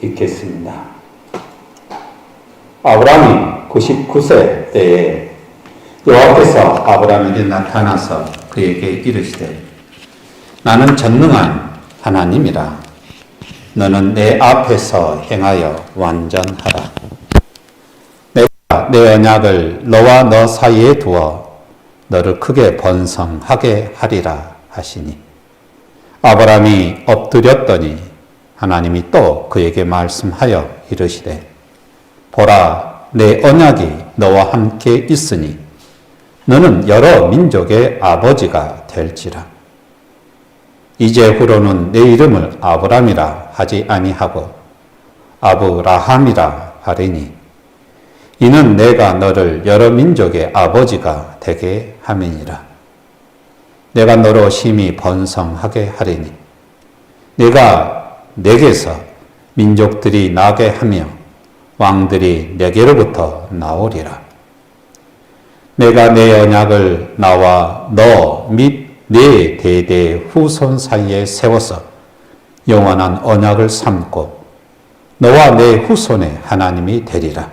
읽겠습니다. 아브라함이 99세 때에 여호와께서 아브라함에게 나타나서 그에게 이르시되 나는 전능한 하나님이라. 너는 내 앞에서 행하여 완전하라. 내가 내 언약을 너와 너 사이에 두어 너를 크게 번성하게 하리라 하시니 아브라함이 엎드렸더니 하나님이 또 그에게 말씀하여 이르시되 보라, 내 언약이 너와 함께 있으니 너는 여러 민족의 아버지가 될지라. 이제후로는 내 이름을 아브람이라 하지 아니하고 아브라함이라 하리니 이는 내가 너를 여러 민족의 아버지가 되게 함이니라. 내가 너로 심히 번성하게 하리니 내가 내게서 민족들이 나게 하며 왕들이 내게로부터 나오리라. 내가 내 언약을 나와 너 및 네 대대 후손 사이에 세워서 영원한 언약을 삼고 너와 내 후손의 하나님이 되리라.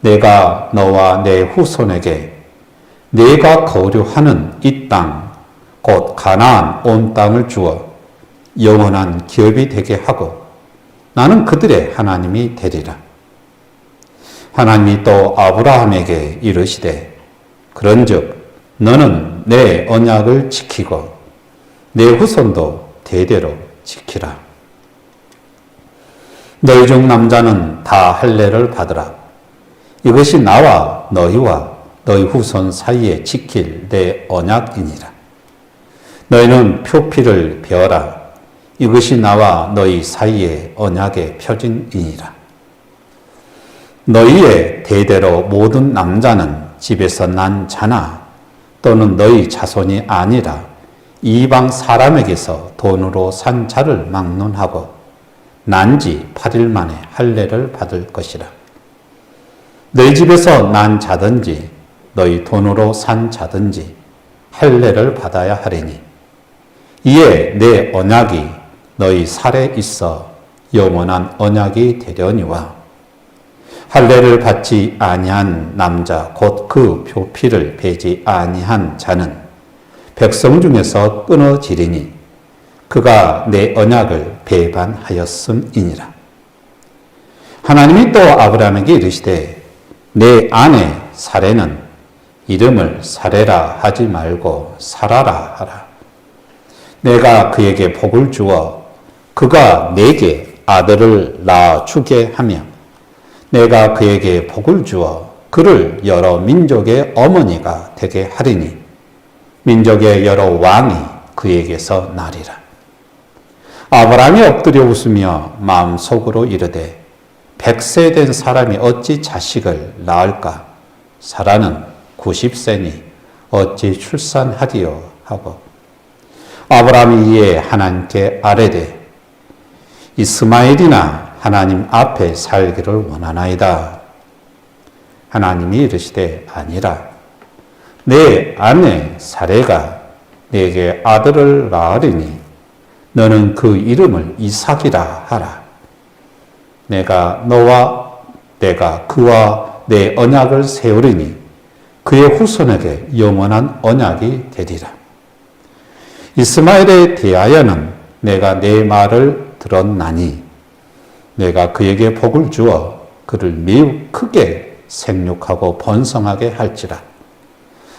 내가 너와 내 후손에게 네가 거류하는 이 땅, 곧 가나안 온 땅을 주어 영원한 기업이 되게 하고 나는 그들의 하나님이 되리라. 하나님이 또 아브라함에게 이르시되 그런즉 너는 내 언약을 지키고 내 후손도 대대로 지키라. 너희 중 남자는 다 할례를 받으라. 이것이 나와 너희와 너희 후손 사이에 지킬 내 언약이니라. 너희는 표피를 베어라. 이것이 나와 너희 사이의 언약의 표징이니라. 너희의 대대로 모든 남자는 집에서 난 자나 또는 너희 자손이 아니라 이방 사람에게서 돈으로 산 자를 막론하고 난지 8일 만에 할례를 받을 것이라. 너희 집에서 난 자든지 너희 돈으로 산 자든지 할례를 받아야 하리니 이에 내 언약이 너희 살에 있어 영원한 언약이 되려니와 할례를 받지 아니한 남자 곧 그 표피를 베지 아니한 자는 백성 중에서 끊어지리니 그가 내 언약을 배반하였음이니라. 하나님이 또 아브라함에게 이르시되 내 아내 사레는 이름을 사레라 하지 말고 사라라 하라. 내가 그에게 복을 주어 그가 내게 아들을 낳아주게 하며 내가 그에게 복을 주어 그를 여러 민족의 어머니가 되게 하리니 민족의 여러 왕이 그에게서 나리라. 아브라함이 엎드려 웃으며 마음속으로 이르되 100세 된 사람이 어찌 자식을 낳을까? 사라는 90세니 어찌 출산하리요? 하고 아브라함이 이에 하나님께 아뢰되 이스마엘이나 하나님 앞에 살기를 원하나이다. 하나님이 이르시되 아니라 내 아내 사레가 내게 아들을 낳으리니 너는 그 이름을 이삭이라 하라. 내가 그와 내 언약을 세우리니 그의 후손에게 영원한 언약이 되리라. 이스마엘에 대하여는 내가 내 말을 들었나니 내가 그에게 복을 주어 그를 매우 크게 생육하고 번성하게 할지라.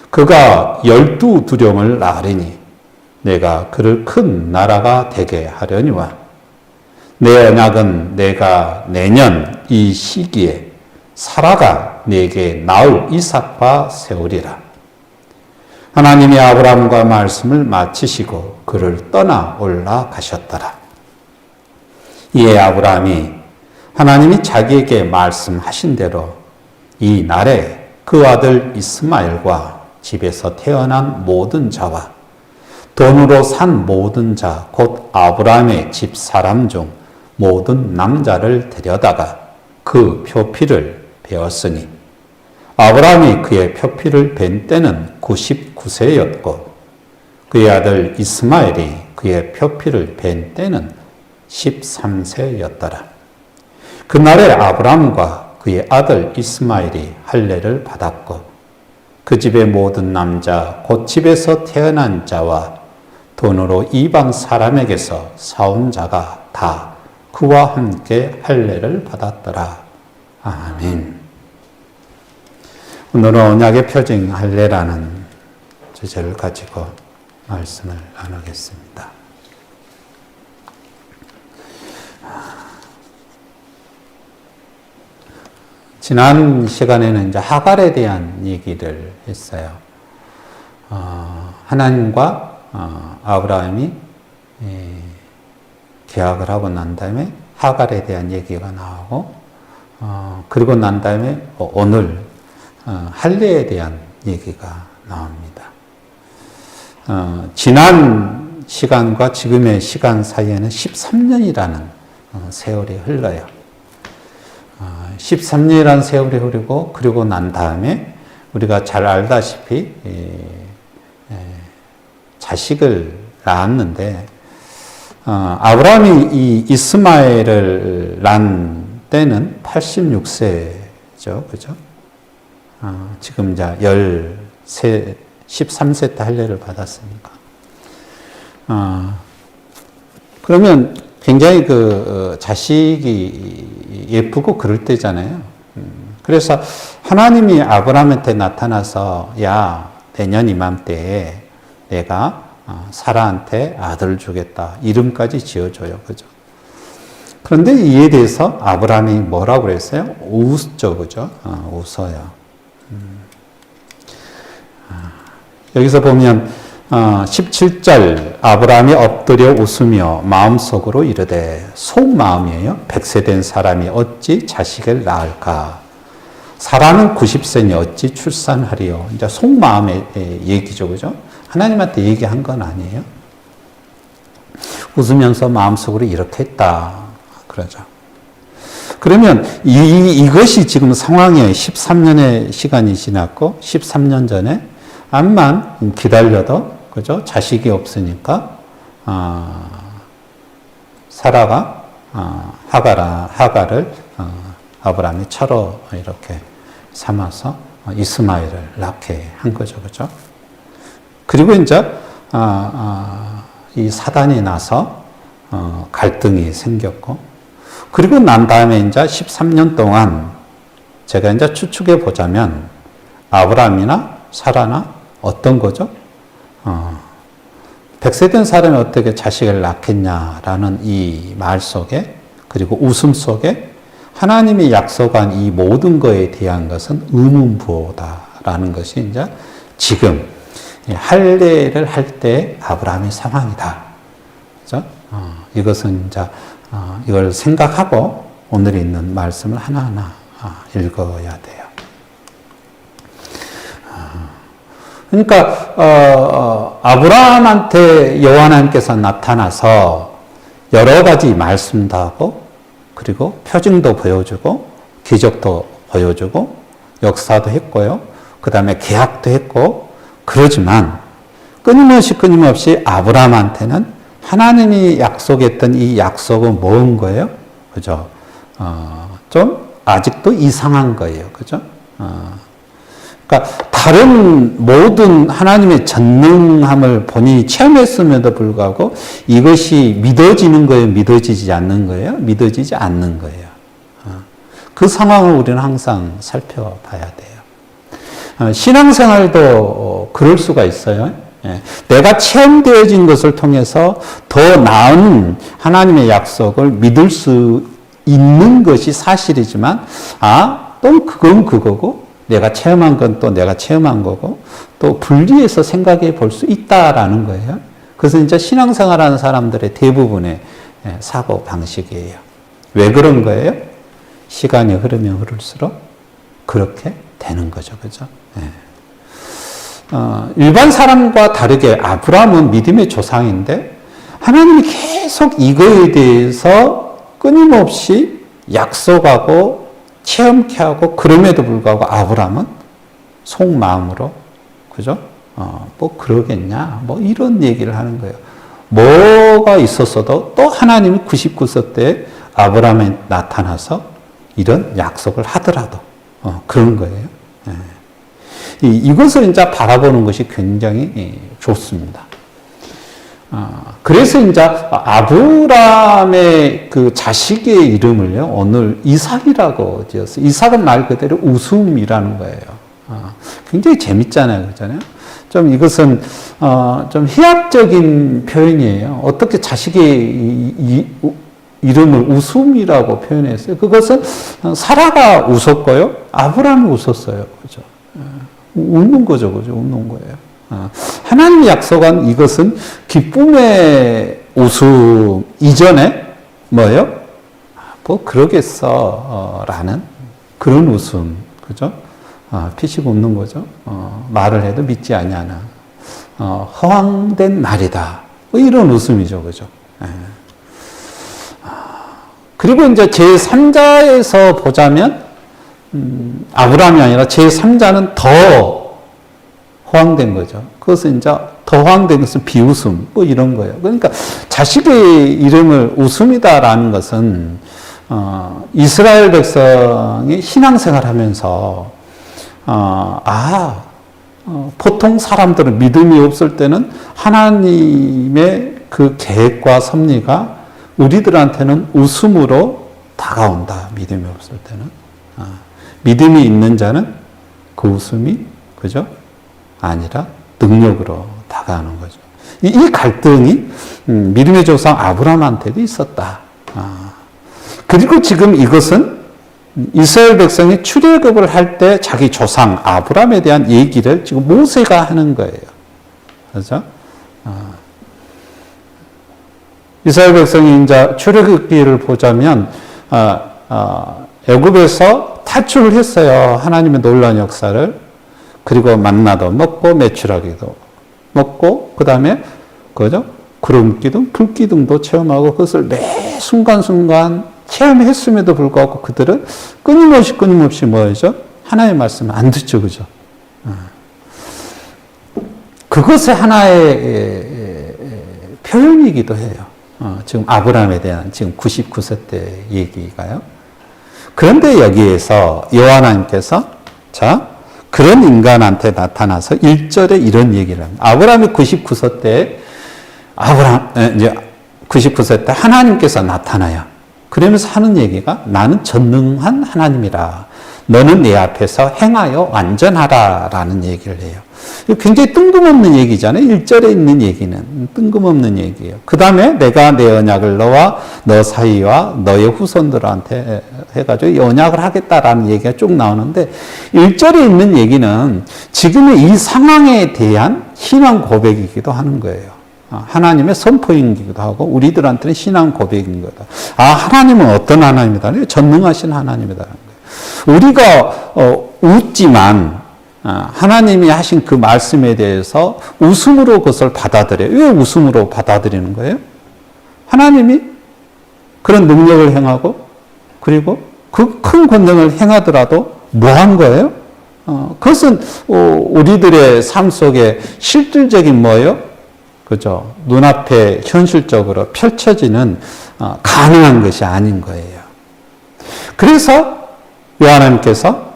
그가 12두령을 낳으리니 내가 그를 큰 나라가 되게 하려니와 내 언약은 내가 내년 이 시기에 사라가 내게 낳을 이삭과 세우리라. 하나님이 아브라함과 말씀을 마치시고 그를 떠나 올라가셨더라. 이에 아브라함이 하나님이 자기에게 말씀하신 대로 이 날에 그 아들 이스마엘과 집에서 태어난 모든 자와 돈으로 산 모든 자 곧 아브라함의 집 사람 중 모든 남자를 데려다가 그 표피를 베었으니 아브라함이 그의 표피를 벤 때는 99세였고 그의 아들 이스마엘이 그의 표피를 벤 때는 13세였더라. 그날에 아브람과 그의 아들 이스마엘이 할례를 받았고 그 집의 모든 남자 곧 집에서 태어난 자와 돈으로 이방 사람에게서 사온 자가 다 그와 함께 할례를 받았더라. 아멘. 오늘은 언약의 표징 할례라는 주제를 가지고 말씀을 나누겠습니다. 지난 시간에는 이제 하갈에 대한 얘기를 했어요. 하나님과 아브라함이 계약을 하고 난 다음에 하갈에 대한 얘기가 나오고, 그리고 난 다음에 오늘 할례에 대한 얘기가 나옵니다. 지난 시간과 지금의 시간 사이에는 13년이라는 세월이 흘러요. 13년이라는 세월이 흐르고 그리고 난 다음에 우리가 잘 알다시피 자식을 낳았는데, 아브라함이 이 이스마엘을 낳은 때는 86세죠. 그죠? 지금 이제 13세 때 할례를 받았으니까. 그러면 굉장히 자식이 예쁘고 그럴 때잖아요. 그래서 하나님이 아브라함한테 나타나서, 야, 내년 이맘때에 내가 사라한테 아들을 주겠다. 이름까지 지어줘요. 그죠? 그런데 이에 대해서 아브라함이 뭐라고 그랬어요? 웃죠. 그죠? 웃어요. 여기서 보면 17절 아브라함이 엎드려 웃으며 마음속으로 이르되, 속마음이에요. 100세 된 사람이 어찌 자식을 낳을까? 사라는 90세니 어찌 출산하리요? 이제 속마음의 얘기죠. 그죠? 하나님한테 얘기한 건 아니에요. 웃으면서 마음속으로 이렇게 했다. 그러죠. 그러면 이것이 지금 상황이에요. 13년의 시간이 지났고 13년 전에 암만 기다려도, 그죠? 자식이 없으니까 사라가 하갈을 아브라함이 처로 이렇게 삼아서 이스마엘을 낳게 한 거죠. 그죠? 그리고 이제 이 사단이 나서 갈등이 생겼고, 그리고 난 다음에 이제 13년 동안 제가 이제 추측해 보자면 아브라함이나 사라나 어떤 거죠? 100세 된 사람이 어떻게 자식을 낳겠냐라는 이 말 속에, 그리고 웃음 속에 하나님이 약속한 이 모든 것에 대한 것은 의문부호다라는 것이 이제 지금 할례를 할 때 아브라함의 상황이다. 그죠? 이것은 이제 이걸 생각하고 오늘 있는 말씀을 하나하나 읽어야 돼요. 그러니까 아브라함한테 여호와 하나님께서 나타나서 여러 가지 말씀도 하고, 그리고 표징도 보여주고, 기적도 보여주고, 역사도 했고요. 그 다음에 계약도 했고, 그러지만 끊임없이 아브라함한테는 하나님이 약속했던 이 약속은 뭔 거예요? 그죠? 좀 아직도 이상한 거예요. 그죠? 그러니까 다른 모든 하나님의 전능함을 본인이 체험했음에도 불구하고 이것이 믿어지는 거예요? 믿어지지 않는 거예요? 믿어지지 않는 거예요. 그 상황을 우리는 항상 살펴봐야 돼요. 신앙생활도 그럴 수가 있어요. 내가 체험되어진 것을 통해서 더 나은 하나님의 약속을 믿을 수 있는 것이 사실이지만, 또 그건 그거고, 내가 체험한 건 또 내가 체험한 거고, 또 분리해서 생각해 볼 수 있다라는 거예요. 그래서 이제 신앙생활하는 사람들의 대부분의 사고 방식이에요. 왜 그런 거예요? 시간이 흐르면 흐를수록 그렇게 되는 거죠. 그죠? 일반 사람과 다르게 아브라함은 믿음의 조상인데, 하나님이 계속 이거에 대해서 끊임없이 약속하고 체험케 하고, 그럼에도 불구하고 아브라함은 속마음으로, 그죠? 뭐 그러겠냐? 뭐 이런 얘기를 하는 거예요. 뭐가 있었어도 또 하나님이 99세 때 아브라함에 나타나서 이런 약속을 하더라도 그런 거예요. 이것을 이제 바라보는 것이 굉장히 좋습니다. 그래서 이제 아브라함의 그 자식의 이름을요, 오늘 이삭이라고 지었어요. 이삭은 말 그대로 웃음이라는 거예요. 굉장히 재밌잖아요. 그렇잖아요. 좀 이것은, 좀 희학적인 표현이에요. 어떻게 자식의 이름을 웃음이라고 표현했어요. 그것은 사라가 웃었고요, 아브라함이 웃었어요. 그죠? 웃는 거죠. 그죠? 웃는 거예요. 하나님이 약속한 이것은 기쁨의 웃음 이전에 뭐예요? 뭐 그러겠어 라는 그런 웃음, 그죠? 피식 웃는 거죠. 말을 해도 믿지 아니하나 허황된 말이다, 뭐 이런 웃음이죠. 그죠? 그리고 이제 제3자에서 보자면 아브라함이 아니라 제3자는 더 허황된 거죠. 그것은 이제 더 허황된 것은 비웃음, 뭐 이런 거예요. 그러니까 자식의 이름을 웃음이다라는 것은, 이스라엘 백성이 신앙생활 하면서, 보통 사람들은 믿음이 없을 때는 하나님의 그 계획과 섭리가 우리들한테는 웃음으로 다가온다. 믿음이 없을 때는. 믿음이 있는 자는 그 웃음이, 그죠? 아니라 능력으로 다가가는 거죠. 이 갈등이 믿음의 조상 아브라함한테도 있었다. 그리고 지금 이것은 이스라엘 백성이 출애굽을 할 때 자기 조상 아브라함에 대한 얘기를 지금 모세가 하는 거예요. 그렇죠? 이스라엘 백성이 이제 출애굽기를 보자면 애굽에서 탈출을 했어요. 하나님의 놀라운 역사를. 그리고 만나도 먹고 메추라기도 먹고 그다음에 그죠? 구름 기둥, 불 기둥도 체험하고 그것을 매 순간순간 체험했음에도 불구하고 그들은 끊임없이 뭐죠? 하나님의 말씀을 안 듣죠. 그죠? 그것의 하나의 표현이기도 해요. 지금 아브라함에 대한 지금 99세 때 얘기가요. 그런데 여기에서 여호와 하나님께서 그런 인간한테 나타나서 1절에 이런 얘기를 합니다. 아브라함이 99세 때, 이제 99세 때 하나님께서 나타나요. 그러면서 하는 얘기가 나는 전능한 하나님이라. 너는 내 앞에서 행하여 완전하라. 라는 얘기를 해요. 굉장히 뜬금없는 얘기잖아요. 1절에 있는 얘기는. 뜬금없는 얘기예요. 그 다음에 내가 내 언약을 너와 너 사이와 너의 후손들한테 해가지고 언약을 하겠다라는 얘기가 쭉 나오는데 1절에 있는 얘기는 지금의 이 상황에 대한 신앙 고백이기도 하는 거예요. 하나님의 선포이기도 하고 우리들한테는 신앙 고백인 거다. 하나님은 어떤 하나님이다? 전능하신 하나님이다. 우리가 웃지만 하나님이 하신 그 말씀에 대해서 웃음으로 그것을 받아들여요. 왜 웃음으로 받아들이는 거예요? 하나님이 그런 능력을 행하고 그리고 그 큰 권능을 행하더라도 뭐 한 거예요? 그것은 우리들의 삶 속에 실질적인 뭐예요? 그죠? 눈앞에 현실적으로 펼쳐지는 가능한 것이 아닌 거예요. 그래서 하나님께서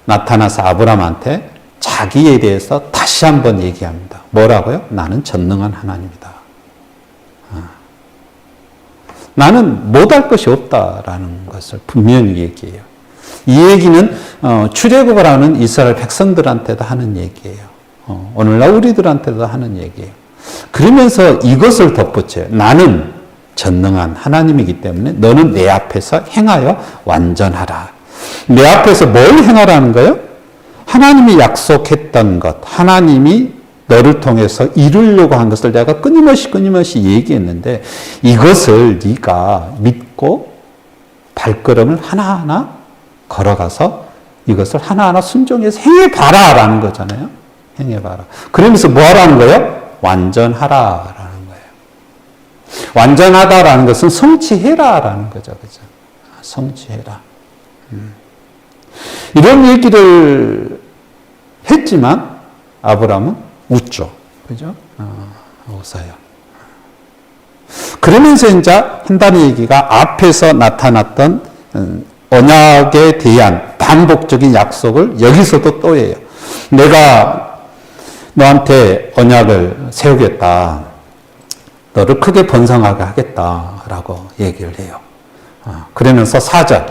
나타나서 아브라함한테 자기에 대해서 다시 한번 얘기합니다. 뭐라고요? 나는 전능한 하나님이다. 나는 못할 것이 없다라는 것을 분명히 얘기해요. 이 얘기는 출애굽을 하는 이스라엘 백성들한테도 하는 얘기예요. 오늘날 우리들한테도 하는 얘기예요. 그러면서 이것을 덧붙여요. 나는 전능한 하나님이기 때문에 너는 내 앞에서 행하여 완전하라. 내 앞에서 뭘 행하라는 거예요? 하나님이 약속했던 것, 하나님이 너를 통해서 이루려고 한 것을 내가 끊임없이 얘기했는데 이것을 네가 믿고 발걸음을 하나하나 걸어가서 이것을 하나하나 순종해서 행해봐라 라는 거잖아요. 행해봐라. 그러면서 뭐 하라는 거예요? 완전하라 라는 거예요. 완전하다라는 것은 성취해라 라는 거죠. 그죠? 성취해라. 이런 얘기를 했지만 아브라함은 웃죠. 그죠? 웃어요. 그러면서 이제 한다는 얘기가 앞에서 나타났던 언약에 대한 반복적인 약속을 여기서도 또 해요. 내가 너한테 언약을 세우겠다. 너를 크게 번성하게 하겠다라고 얘기를 해요. 그러면서 4절,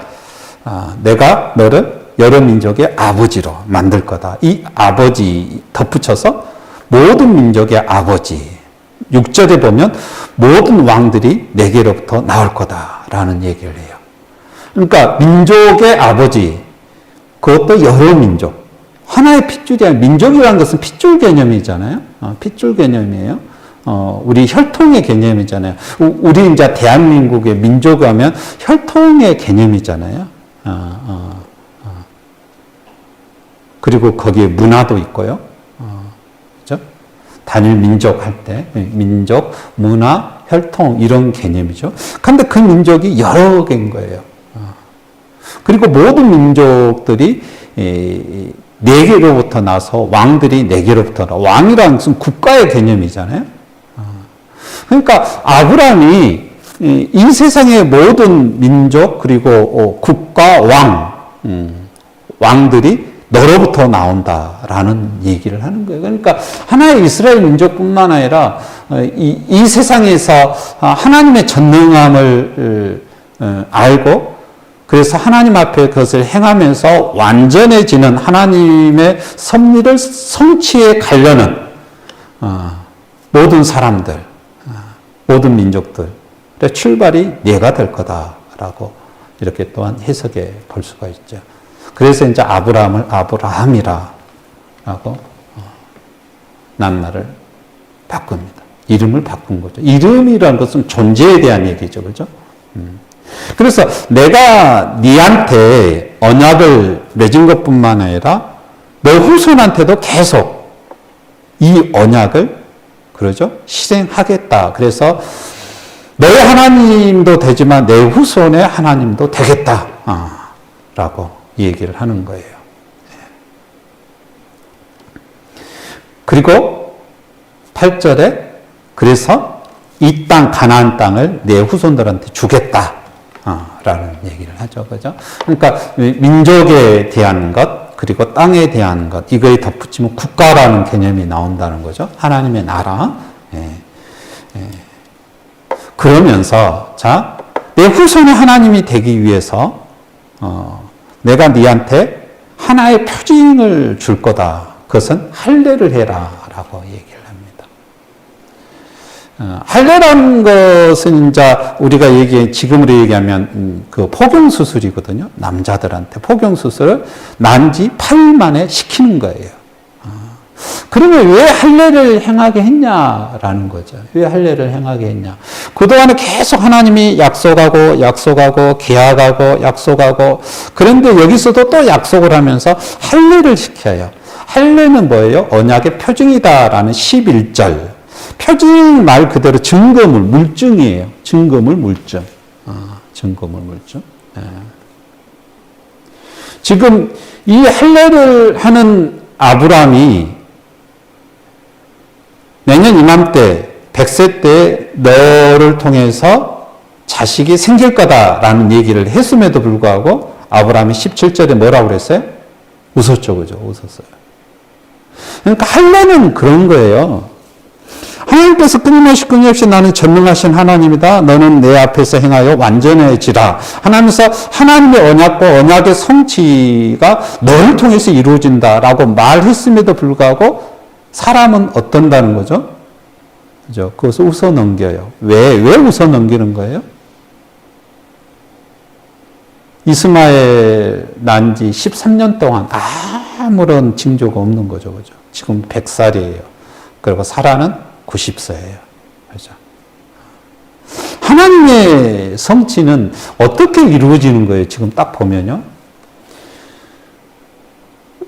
내가 너를 여러 민족의 아버지로 만들 거다. 이 아버지 덧붙여서 모든 민족의 아버지. 6절에 보면 모든 왕들이 내게로부터 나올 거다라는 얘기를 해요. 그러니까 민족의 아버지, 그것도 여러 민족. 하나의 핏줄이 아니라 민족이라는 것은 핏줄 개념이잖아요. 핏줄 개념이에요. 우리 혈통의 개념이잖아요. 우리 이제 대한민국의 민족 하면 혈통의 개념이잖아요. 그리고 거기에 문화도 있고요. 그죠? 단일 민족 할 때, 민족, 문화, 혈통, 이런 개념이죠. 근데 그 민족이 여러 개인 거예요. 그리고 모든 민족들이 네 개로부터 나서 왕들이 네 개로부터 나. 왕이라는 것은 국가의 개념이잖아요. 그러니까 아브라함이 이 세상의 모든 민족 그리고 국가 왕들이 너로부터 나온다라는 얘기를 하는 거예요. 그러니까 하나의 이스라엘 민족뿐만 아니라 이 세상에서 하나님의 전능함을 알고 그래서 하나님 앞에 그것을 행하면서 완전해지는 하나님의 섭리를 성취해 가려는 모든 사람들, 모든 민족들의 출발이 내가 될 거다라고 이렇게 또한 해석해 볼 수가 있죠. 그래서 이제 아브라함을 아브라함이라고 낱말을 바꿉니다. 이름을 바꾼 거죠. 이름이라는 것은 존재에 대한 얘기죠, 그죠? 그래서 내가 네한테 언약을 맺은 것뿐만 아니라 너 후손한테도 계속 이 언약을 그러죠? 실행하겠다. 그래서 너의 하나님도 되지만 내 후손의 하나님도 되겠다. 라고 얘기를 하는 거예요. 그리고 8절에 그래서 이 땅 가나안 땅을 내 후손들한테 주겠다. 라는 얘기를 하죠. 그죠? 그러니까 민족에 대한 것 그리고 땅에 대한 것 이거에 덧붙이면 국가라는 개념이 나온다는 거죠. 하나님의 나라. 그러면서 자, 내 후손의 하나님이 되기 위해서 내가 네한테 하나의 표징을 줄 거다. 그것은 할례를 해라 라고 얘기를 합니다. 할례라는 것은 이제 우리가 지금으로 얘기하면 그 포경수술이거든요. 남자들한테 포경수술을 난지 8일 만에 시키는 거예요. 그러면 왜 할례를 행하게 했냐라는 거죠. 왜 할례를 행하게 했냐. 그동안에 계속 하나님이 약속하고 계약하고 약속하고 그런데 여기서도 또 약속을 하면서 할례를 시켜요. 할례는 뭐예요? 언약의 표징이다라는 11절. 표징 말 그대로 증거물, 물증이에요. 증거물, 물증. 증거물, 물증. 지금 이 할례를 하는 아브라함이 내년 이맘때 100세 때 너를 통해서 자식이 생길 거다라는 얘기를 했음에도 불구하고 아브라함이 17절에 뭐라고 그랬어요? 웃었죠. 그죠? 웃었어요. 그러니까 할례는 그런 거예요. 하나님께서 끊임없이 나는 전능하신 하나님이다. 너는 내 앞에서 행하여 완전해지라. 하나님께서 하나님의 언약과 언약의 성취가 너를 통해서 이루어진다라고 말했음에도 불구하고 사람은 어떤다는 거죠? 그죠? 그것을 웃어 넘겨요. 왜 웃어 넘기는 거예요? 이스마엘 난 지 13년 동안 아무런 징조가 없는 거죠. 그죠? 지금 100살이에요. 그리고 사라는 90세예요. 그죠? 하나님의 성취는 어떻게 이루어지는 거예요? 지금 딱 보면요.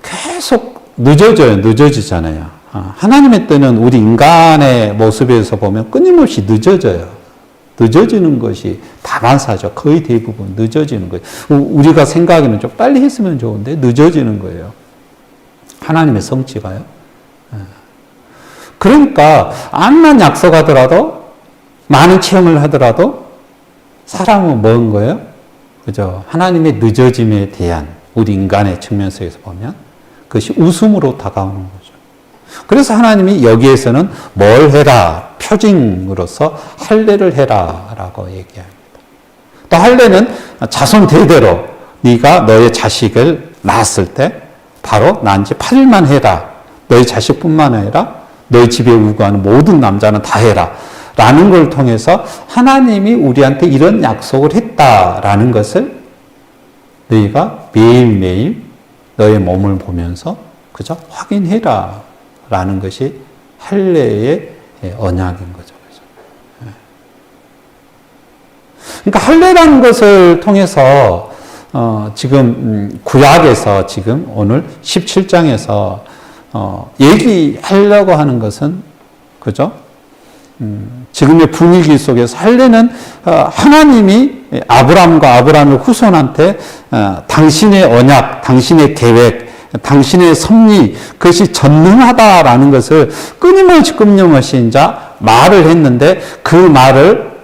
계속 늦어지잖아요. 하나님의 때는 우리 인간의 모습에서 보면 끊임없이 늦어져요. 늦어지는 것이 다반사죠. 거의 대부분 늦어지는 거예요. 우리가 생각하기는 좀 빨리 했으면 좋은데 늦어지는 거예요. 하나님의 성취가요. 그러니까 암만 약속하더라도 많은 체험을 하더라도 사람은 뭔 거예요? 그죠? 하나님의 늦어짐에 대한 우리 인간의 측면에서 보면 그것이 웃음으로 다가오는 거죠. 그래서 하나님이 여기에서는 뭘 해라? 표징으로서 할례를 해라 라고 얘기합니다. 또 할례는 자손 대대로 네가 너의 자식을 낳았을 때 바로 낳은 지 8일만 해라. 너희 자식뿐만 아니라 너희 집에 우거하는 모든 남자는 다 해라. 라는 걸 통해서 하나님이 우리한테 이런 약속을 했다라는 것을 너희가 매일매일 너의 몸을 보면서 그죠? 확인해라. 라는 것이 할례의 언약인 거죠. 그러니까 할례라는 것을 통해서 지금 구약에서 지금 오늘 17장에서 얘기하려고 하는 것은 그죠? 지금의 분위기 속에서 할례는 하나님이 아브라함과 아브라함의 후손한테 당신의 언약, 당신의 계획, 당신의 섭리, 그것이 전능하다라는 것을 끊임없이 이제 말을 했는데 그 말을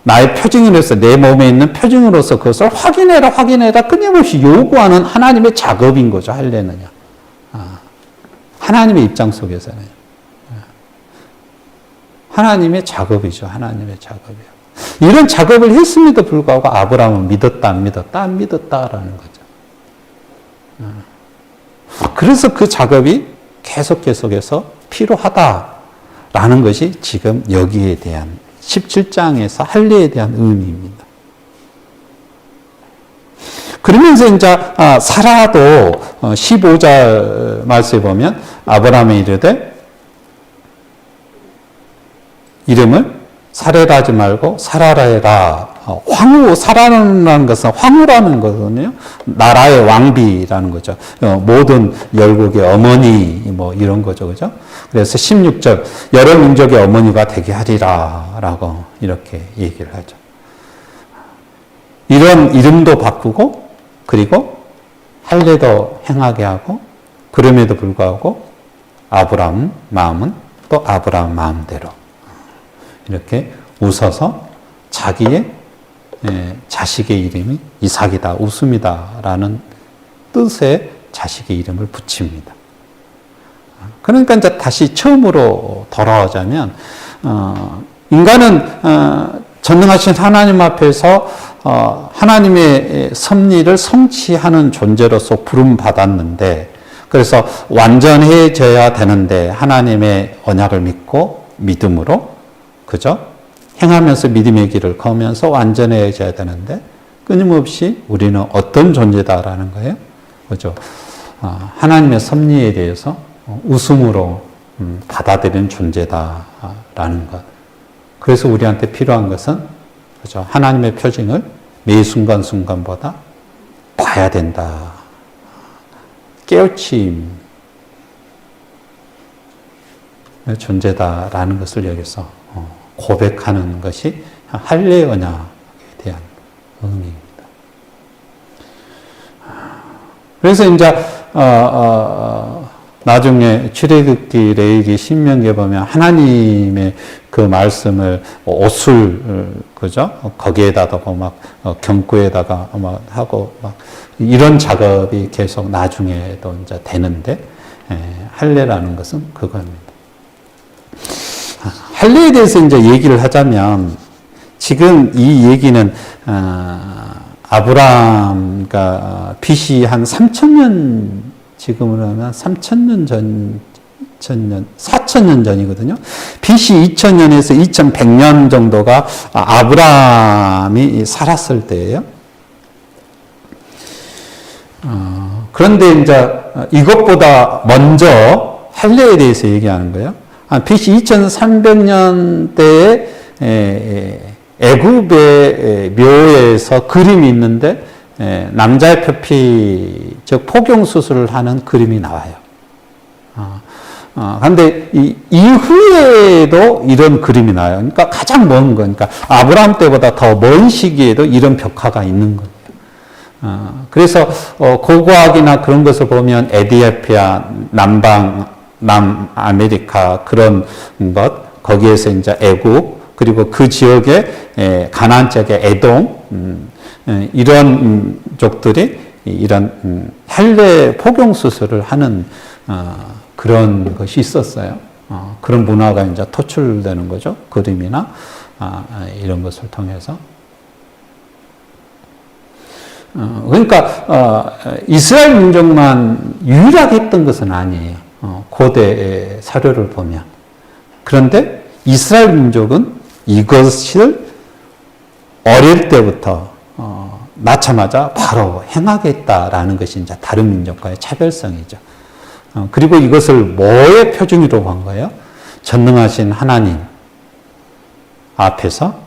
나의 표징으로서 내 몸에 있는 표징으로서 그것을 확인해라 끊임없이 요구하는 하나님의 작업인 거죠. 할례는요. 하나님의 입장 속에서는 하나님의 작업이죠. 하나님의 작업이요. 이런 작업을 했음에도 불구하고 아브라함은 믿었다 안 믿었다 안 믿었다라는 거죠. 그래서 그 작업이 계속해서 필요하다라는 것이 지금 여기에 대한 17장에서 할례에 대한 의미입니다. 그러면서 이제 사라도 15절 말씀에 보면 아브라함이 이르되 이름을 사레라 하지 말고 사라라 해라. 황후, 사라라는 것은 황후라는 거거든요. 나라의 왕비라는 거죠. 모든 열국의 어머니, 뭐 이런 거죠. 그죠? 그래서 16절, 여러 민족의 어머니가 되게 하리라. 라고 이렇게 얘기를 하죠. 이런 이름도 바꾸고, 그리고 할례도 행하게 하고, 그럼에도 불구하고, 아브라함 마음은 또 아브라함 마음대로. 이렇게 웃어서 자기의 자식의 이름이 이삭이다, 웃음이다 라는 뜻의 자식의 이름을 붙입니다. 그러니까 이제 다시 처음으로 돌아오자면 인간은 전능하신 하나님 앞에서 하나님의 섭리를 성취하는 존재로서 부름받았는데 그래서 완전해져야 되는데 하나님의 언약을 믿고 믿음으로 그죠? 행하면서 믿음의 길을 걸으면서 완전해져야 되는데 끊임없이 우리는 어떤 존재다라는 거예요. 그죠? 하나님의 섭리에 대해서 웃음으로 받아들이는 존재다라는 것. 그래서 우리한테 필요한 것은 그죠? 하나님의 표징을 매 순간순간보다 봐야 된다. 깨우침 존재다라는 것을 여기서 고백하는 것이 할례 언약에 대한 의미입니다. 그래서 이제 나중에 출애굽기, 레위기, 신명기에 보면 하나님의 그 말씀을 옷을 그죠? 거기에다가 막 경구에다가 막 하고 막 이런 작업이 계속 나중에도 이제 되는데 할례라는 것은 그겁니다. 할례에 대해서 이제 얘기를 하자면 지금 이 얘기는 아브라함과 BC 한 3,000년 지금으로 하면 3,000년 전 4,000년 전이거든요. BC 2,000년에서 2,100년 정도가 아브라함이 살았을 때예요. 그런데 이제 이것보다 먼저 할례에 대해서 얘기하는 거예요. BC 2300년대에 애굽의 묘에서 그림이 있는데 남자의 표피, 즉 포경 수술을 하는 그림이 나와요. 그런데 이후에도 이런 그림이 나와요. 그러니까 가장 먼 거니까 아브라함 때보다 더 먼 시기에도 이런 벽화가 있는 거예요. 그래서 고고학이나 그런 것을 보면 에티오피아, 남아메리카 그런 것, 거기에서 이제 애굽, 그리고 그 지역에 가나안 지역의 에돔, 이런 민족들이 이런 할례 포경 수술을 하는 그런 것이 있었어요. 그런 문화가 이제 토출되는 거죠. 그림이나 이런 것을 통해서. 그러니까 이스라엘 민족만 유일하게 했던 것은 아니에요. 고대 사료를 보면. 그런데 이스라엘 민족은 이것을 어릴 때부터 낳자마자 바로 행하게 했다라는 것이 이제 다른 민족과의 차별성이죠. 그리고 이것을 뭐의 표준으로 한 거예요? 전능하신 하나님 앞에서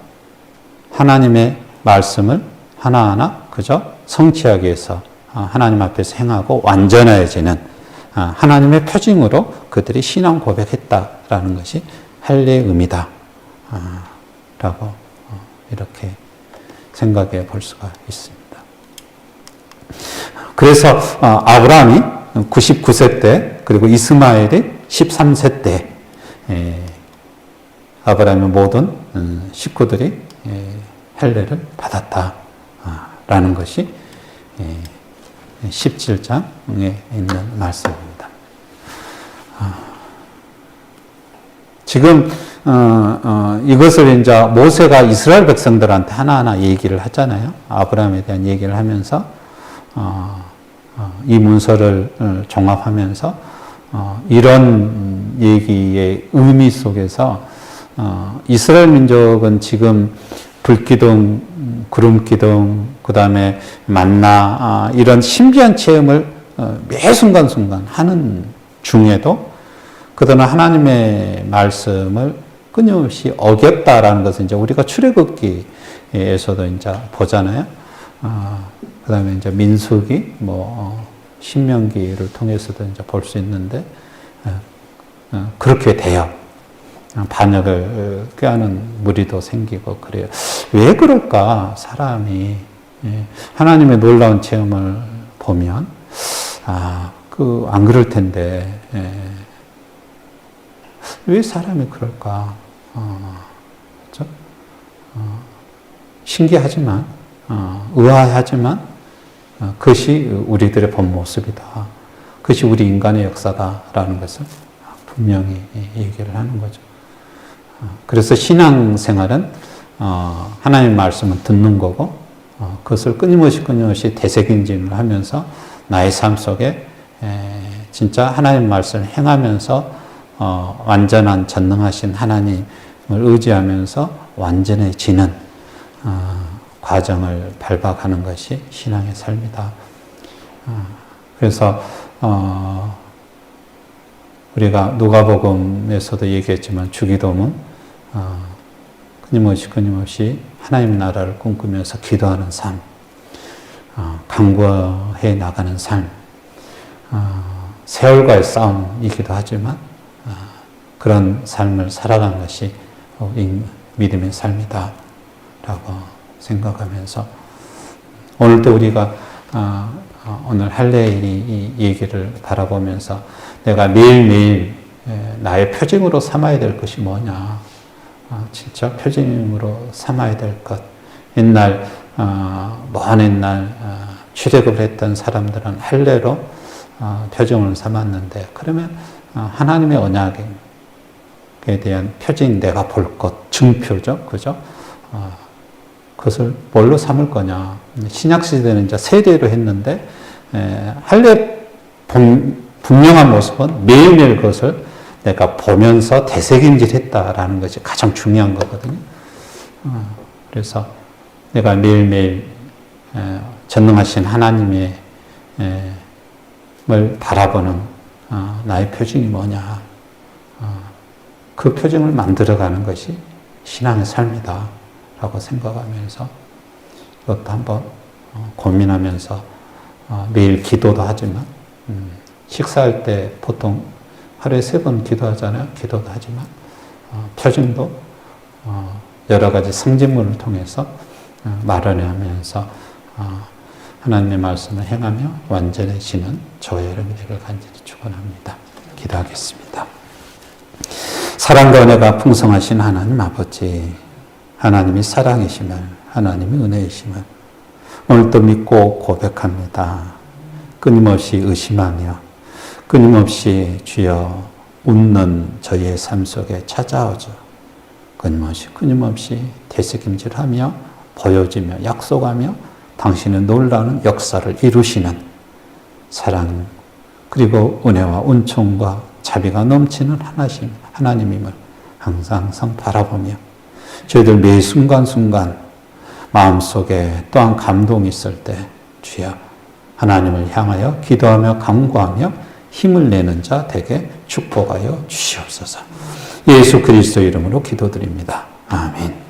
하나님의 말씀을 하나하나 그저 성취하기 위해서 하나님 앞에서 행하고 완전해지는 하나님의 표징으로 그들이 신앙 고백했다라는 것이 할례의 의미다 라고 이렇게 생각해 볼 수가 있습니다. 그래서 아브라함이 99세 때 그리고 이스마엘이 13세 때 아브라함의 모든 식구들이 할례를 받았다라는 것이 17장에 있는 말씀입니다. 지금 이것을 이제 모세가 이스라엘 백성들한테 하나하나 얘기를 하잖아요. 아브라함에 대한 얘기를 하면서 이 문서를 종합하면서 이런 얘기의 의미 속에서 이스라엘 민족은 지금 불기둥, 구름기둥, 그 다음에 만나 이런 신비한 체험을 매 순간순간 하는 중에도 그들은 하나님의 말씀을 끊임없이 어겼다라는 것을 이제 우리가 출애굽기에서도 이제 보잖아요. 그 다음에 이제 민수기, 신명기를 통해서도 이제 볼 수 있는데, 그렇게 돼요. 반역을 꾀하는 무리도 생기고 그래요. 왜 그럴까? 사람이 하나님의 놀라운 체험을 보면 안 그럴 텐데 왜 사람이 그럴까? 그렇죠? 신기하지만 의아하지만 그것이 우리들의 본 모습이다. 그것이 우리 인간의 역사다라는 것을 분명히 얘기를 하는 거죠. 그래서 신앙생활은 하나님의 말씀을 듣는 거고 그것을 끊임없이 되새김질을 하면서 나의 삶 속에 진짜 하나님의 말씀을 행하면서 완전한 전능하신 하나님을 의지하면서 완전해지는 과정을 밟아가는 것이 신앙의 삶이다. 그래서 우리가 누가복음에서도 얘기했지만 주기도문 끊임없이 하나님 나라를 꿈꾸면서 기도하는 삶, 간구해 나가는 삶, 세월과의 싸움이기도 하지만 그런 삶을 살아가는 것이 믿음의 삶이다 라고 생각하면서 오늘도 우리가 오늘 할례일이 이 얘기를 바라보면서 내가 매일매일 나의 표징으로 삼아야 될 것이 뭐냐. 진짜 표징으로 삼아야 될 것. 옛날, 먼 옛날 출애굽을 했던 사람들은 할례로 표징을 삼았는데 그러면 하나님의 언약에 대한 표징 내가 볼 것, 증표죠. 그죠? 그것을 뭘로 삼을 거냐. 신약시대는 이제 세대로 했는데 할례 분명한 모습은 매일매일 그것을 내가 보면서 되새김질했다라는 것이 가장 중요한 거거든요. 그래서 내가 매일매일 전능하신 하나님의 을 바라보는 나의 표징이 뭐냐. 그 표징을 만들어가는 것이 신앙의 삶이다 라고 생각하면서 이것도 한번 고민하면서 매일 기도도 하지만 식사할 때 보통 하루에 3번 기도하잖아요. 기도도 하지만 표징도 여러 가지 상징물을 통해서 마련하면서 하나님의 말씀을 행하며 완전해지는 저와 여러분들을 간절히 축원합니다. 기도하겠습니다. 사랑과 은혜가 풍성하신 하나님 아버지, 하나님이 사랑이심을, 하나님이 은혜이심을 오늘도 믿고 고백합니다. 끊임없이 의심하며 끊임없이 주여 웃는 저희의 삶 속에 찾아오죠. 끊임없이 되새김질하며 보여지며 약속하며 당신은 놀라운 역사를 이루시는 사랑 그리고 은혜와 은총과 자비가 넘치는 하나님임을 항상 바라보며 저희들 매 순간순간 마음속에 또한 감동이 있을 때 주여 하나님을 향하여 기도하며 간구하며 힘을 내는 자 되게 축복하여 주시옵소서. 예수 그리스도 이름으로 기도드립니다. 아멘.